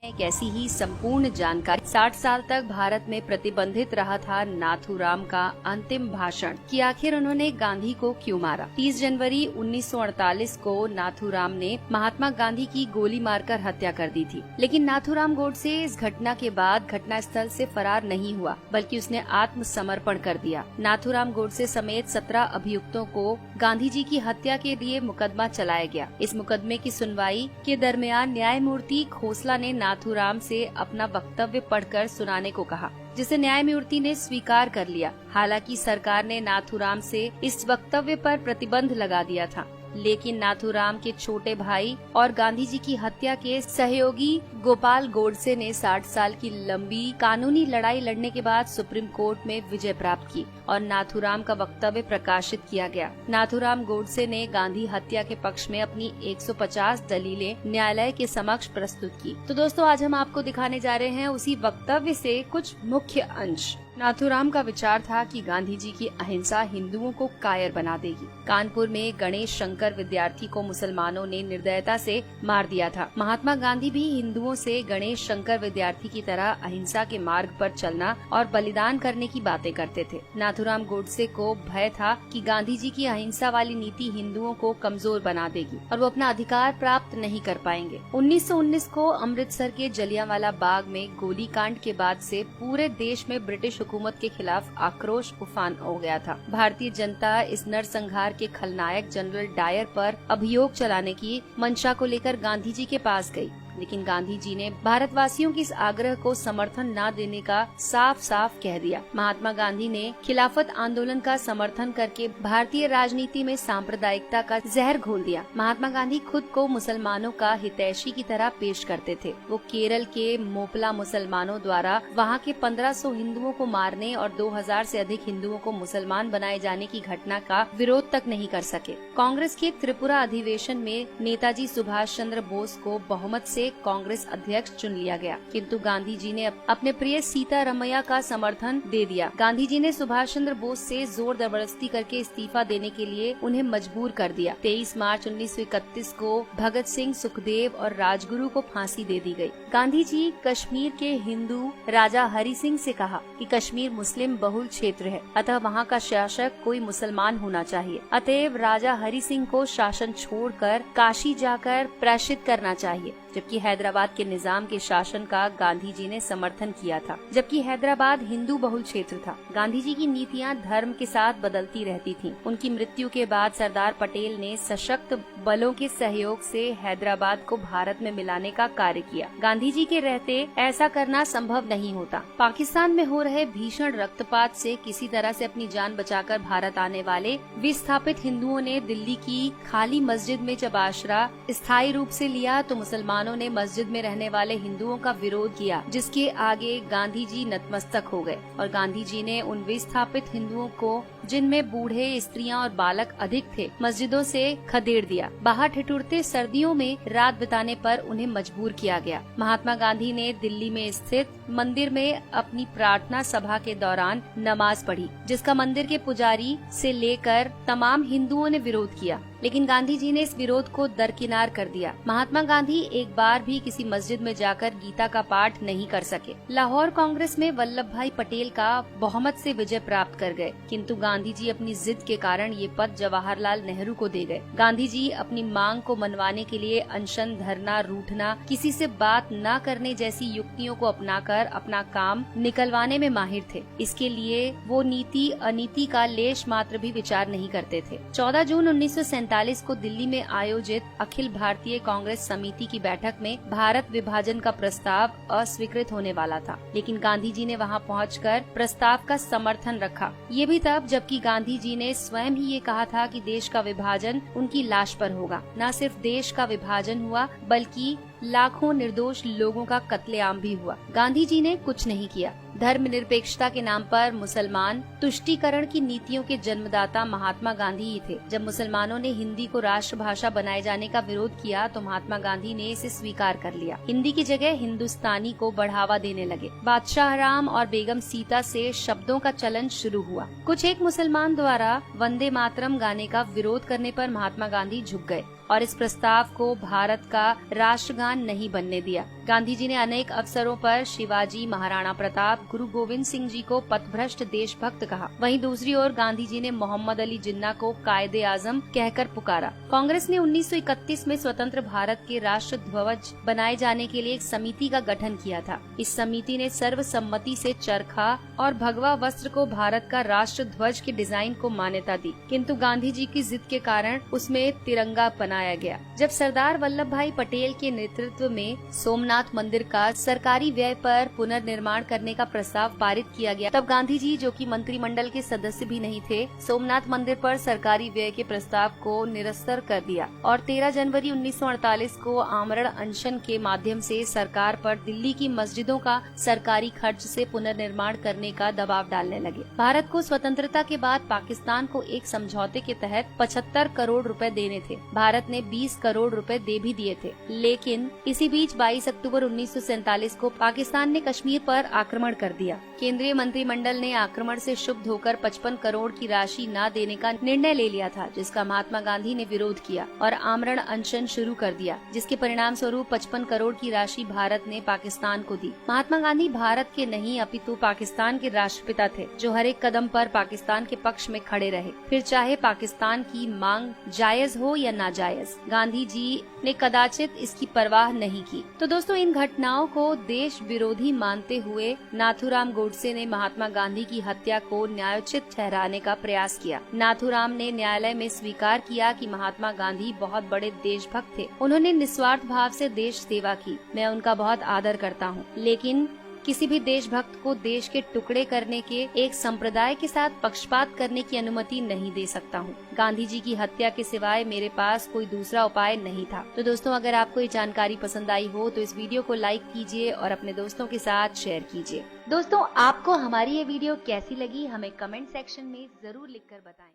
एक ऐसी ही संपूर्ण जानकारी। 60 साल तक भारत में प्रतिबंधित रहा था नाथूराम का अंतिम भाषण कि आखिर उन्होंने गांधी को क्यों मारा। 30 जनवरी 1948 को नाथूराम ने महात्मा गांधी की गोली मारकर हत्या कर दी थी। लेकिन नाथूराम गोडसे इस घटना के बाद घटनास्थल से फरार नहीं हुआ, बल्कि उसने आत्मसमर्पण कर दिया। नाथूराम गोडसे समेत 17 अभियुक्तों को गांधी जी की हत्या के लिए मुकदमा चलाया गया। इस मुकदमे की सुनवाई के दरमियान न्यायमूर्ति खोसला ने नाथूराम से अपना वक्तव्य पढ़कर सुनाने को कहा, जिसे न्यायमूर्ति ने स्वीकार कर लिया। हालांकि सरकार ने नाथूराम से इस वक्तव्य पर प्रतिबंध लगा दिया था, लेकिन नाथूराम के छोटे भाई और गांधी जी की हत्या के सहयोगी गोपाल गोडसे ने 60 साल की लंबी कानूनी लड़ाई लड़ने के बाद सुप्रीम कोर्ट में विजय प्राप्त की और नाथूराम का वक्तव्य प्रकाशित किया गया। नाथूराम गोडसे ने गांधी हत्या के पक्ष में अपनी 150 दलीलें न्यायालय के समक्ष प्रस्तुत की। तो दोस्तों, आज हम आपको दिखाने जा रहे हैं उसी वक्तव्य से कुछ मुख्य अंश। नाथूराम का विचार था कि गांधी जी की अहिंसा हिंदुओं को कायर बना देगी। कानपुर में गणेश शंकर विद्यार्थी को मुसलमानों ने निर्दयता से मार दिया था। महात्मा गांधी भी हिंदुओं से गणेश शंकर विद्यार्थी की तरह अहिंसा के मार्ग पर चलना और बलिदान करने की बातें करते थे। नाथूराम गोडसे को भय था कि गांधी जी की अहिंसा वाली नीति हिंदुओं को कमजोर बना देगी और वो अपना अधिकार प्राप्त नहीं कर पाएंगे। 1919 को अमृतसर के जलियांवाला बाग में गोलीकांड के बाद से पूरे देश में ब्रिटिश हुकूमत के खिलाफ आक्रोश उफान हो गया था। भारतीय जनता इस नरसंहार के खलनायक जनरल डायर पर अभियोग चलाने की मंशा को लेकर गांधी जी के पास गई, लेकिन गांधी जी ने भारतवासियों की इस आग्रह को समर्थन न देने का साफ साफ कह दिया। महात्मा गांधी ने खिलाफत आंदोलन का समर्थन करके भारतीय राजनीति में सांप्रदायिकता का जहर घोल दिया। महात्मा गांधी खुद को मुसलमानों का हितैषी की तरह पेश करते थे। वो केरल के मोपला मुसलमानों द्वारा वहाँ के 1500 हिंदुओं को मारने और 2000 से अधिक हिंदुओं को मुसलमान बनाए जाने की घटना का विरोध तक नहीं कर सके। कांग्रेस के त्रिपुरा अधिवेशन में नेताजी सुभाष चंद्र बोस को बहुमत से कांग्रेस अध्यक्ष चुन लिया गया, किंतु गांधी जी ने अपने प्रिय सीतारमैया का समर्थन दे दिया। गांधी जी ने सुभाष चंद्र बोस से जोर जबरदस्ती करके इस्तीफा देने के लिए उन्हें मजबूर कर दिया। 23 मार्च 1931 को भगत सिंह, सुखदेव और राजगुरु को फांसी दे दी गई। गांधी जी कश्मीर के हिंदू राजा हरि सिंह से कहा कि कश्मीर मुस्लिम बहुल क्षेत्र है, अतः वहाँ का शासक कोई मुसलमान होना चाहिए। अतएव राजा हरि सिंह को शासन छोड़कर काशी जाकर प्रायश्चित करना चाहिए। जबकि हैदराबाद के निजाम के शासन का गांधी जी ने समर्थन किया था, जबकि हैदराबाद हिंदू बहुल क्षेत्र था। गांधी जी की नीतियां धर्म के साथ बदलती रहती थीं। उनकी मृत्यु के बाद सरदार पटेल ने सशक्त बलों के सहयोग से हैदराबाद को भारत में मिलाने का कार्य किया। गांधी जी के रहते ऐसा करना संभव नहीं होता। पाकिस्तान में हो रहे भीषण रक्तपात से किसी तरह से अपनी जान बचाकर भारत आने वाले विस्थापित हिंदुओं ने दिल्ली की खाली मस्जिद में जब आश्रय स्थायी रूप से लिया तो मुसलमानों ने मस्जिद में रहने वाले हिंदुओं का विरोध किया, जिसके आगे गांधी जी नतमस्तक हो गए और गांधी जी ने उन विस्थापित हिंदुओं को, जिनमें बूढ़े, स्त्रियां और बालक अधिक थे, मस्जिदों से खदेड़ दिया। बाहर ठिठुरते सर्दियों में रात बिताने पर उन्हें मजबूर किया गया। महात्मा गांधी ने दिल्ली में स्थित मंदिर में अपनी प्रार्थना सभा के दौरान नमाज पढ़ी, जिसका मंदिर के पुजारी से लेकर तमाम हिंदुओं ने विरोध किया, लेकिन गांधी जी ने इस विरोध को दरकिनार कर दिया। महात्मा गांधी एक बार भी किसी मस्जिद में जाकर गीता का पाठ नहीं कर सके। लाहौर कांग्रेस में वल्लभ भाई पटेल का बहुमत से विजय प्राप्त कर गए, किंतु गांधी जी अपनी जिद के कारण ये पद जवाहरलाल नेहरू को दे गए। गांधी जी अपनी मांग को मनवाने के लिए अनशन, धरना, रूठना, किसी से बात न करने जैसी युक्तियों को अपनाकर अपना काम निकलवाने में माहिर थे। इसके लिए वो नीति अनीति का लेश मात्र भी विचार नहीं करते थे। 14 जून 1947 को दिल्ली में आयोजित अखिल भारतीय कांग्रेस समिति की बैठक में भारत विभाजन का प्रस्ताव अस्वीकृत होने वाला था, लेकिन गांधी जी ने वहां पहुंचकर प्रस्ताव का समर्थन रखा। ये भी तब जबकि गांधी जी ने स्वयं ही ये कहा था कि देश का विभाजन उनकी लाश पर होगा। न सिर्फ देश का विभाजन हुआ, बल्कि लाखों निर्दोष लोगों का कत्लेआम भी हुआ। गांधी जी ने कुछ नहीं किया। धर्मनिरपेक्षता के नाम पर मुसलमान तुष्टीकरण की नीतियों के जन्मदाता महात्मा गांधी ही थे। जब मुसलमानों ने हिंदी को राष्ट्रभाषा बनाए जाने का विरोध किया तो महात्मा गांधी ने इसे स्वीकार कर लिया। हिंदी की जगह हिंदुस्तानी को बढ़ावा देने लगे। बादशाह राम और बेगम सीता से शब्दों का चलन शुरू हुआ। कुछ एक मुसलमान द्वारा वंदे मातरम गाने का विरोध करने पर महात्मा गांधी झुक गए और इस प्रस्ताव को भारत का राष्ट्रगान नहीं बनने दिया। गांधी जी ने अनेक अवसरों पर शिवाजी, महाराणा प्रताप, गुरु गोविंद सिंह जी को पथभ्रष्ट देशभक्त कहा। वहीं दूसरी ओर गांधी जी ने मोहम्मद अली जिन्ना को कायदे आजम कहकर पुकारा। कांग्रेस ने 1931 में स्वतंत्र भारत के राष्ट्र ध्वज बनाए जाने के लिए एक समिति का गठन किया था। इस समिति ने सर्वसम्मति से चरखा और भगवा वस्त्र को भारत का राष्ट्र ध्वज के डिजाइन को मान्यता दी, किंतु गांधी जी की जिद के कारण उसमें तिरंगा बनाया गया। जब सरदार वल्लभ भाई पटेल के नेतृत्व में सोमनाथ मंदिर का सरकारी व्यय पर पुनर्निर्माण करने का प्रस्ताव पारित किया गया, तब गांधी जी, जो कि मंत्रिमंडल के सदस्य भी नहीं थे, सोमनाथ मंदिर पर सरकारी व्यय के प्रस्ताव को निरस्तर कर दिया और 13 जनवरी 1948 को आमरण अनशन के माध्यम से सरकार पर दिल्ली की मस्जिदों का सरकारी खर्च से पुनर्निर्माण करने का दबाव डालने लगे। भारत को स्वतंत्रता के बाद पाकिस्तान को एक समझौते के तहत 75 करोड़ रुपए देने थे। भारत ने 20 करोड़ रुपए दे भी दिए थे, लेकिन इसी बीच 22 अक्टूबर 1947 को पाकिस्तान ने कश्मीर पर आक्रमण कर दिया। केंद्रीय मंत्रिमंडल ने आक्रमण से क्षुब्ध होकर 55 करोड़ की राशि न देने का निर्णय ले लिया था, जिसका महात्मा गांधी ने विरोध किया और आमरण अनशन शुरू कर दिया, जिसके परिणाम स्वरूप 55 करोड़ की राशि भारत ने पाकिस्तान को दी। महात्मा गांधी भारत के नहीं अपितु पाकिस्तान के राष्ट्रपिता थे, जो हर एक कदम पर पाकिस्तान के पक्ष में खड़े रहे, फिर चाहे पाकिस्तान की मांग जायज हो या नाजायज। गांधी जी ने कदाचित इसकी परवाह नहीं की। तो दोस्तों, इन घटनाओं को देश विरोधी मानते हुए नाथूराम गोडसे ने महात्मा गांधी की हत्या को न्यायोचित ठहराने का प्रयास किया। नाथूराम ने न्यायालय में स्वीकार किया कि महात्मा गांधी बहुत बड़े देशभक्त थे। उन्होंने निस्वार्थ भाव से देश सेवा की। मैं उनका बहुत आदर करता हूँ, लेकिन किसी भी देशभक्त को देश के टुकड़े करने के एक संप्रदाय के साथ पक्षपात करने की अनुमति नहीं दे सकता हूँ। गांधी जी की हत्या के सिवाय मेरे पास कोई दूसरा उपाय नहीं था। तो दोस्तों, अगर आपको ये जानकारी पसंद आई हो तो इस वीडियो को लाइक कीजिए और अपने दोस्तों के साथ शेयर कीजिए। दोस्तों, आपको हमारी ये वीडियो कैसी लगी हमें कमेंट सेक्शन में जरूर लिखकर बताएं।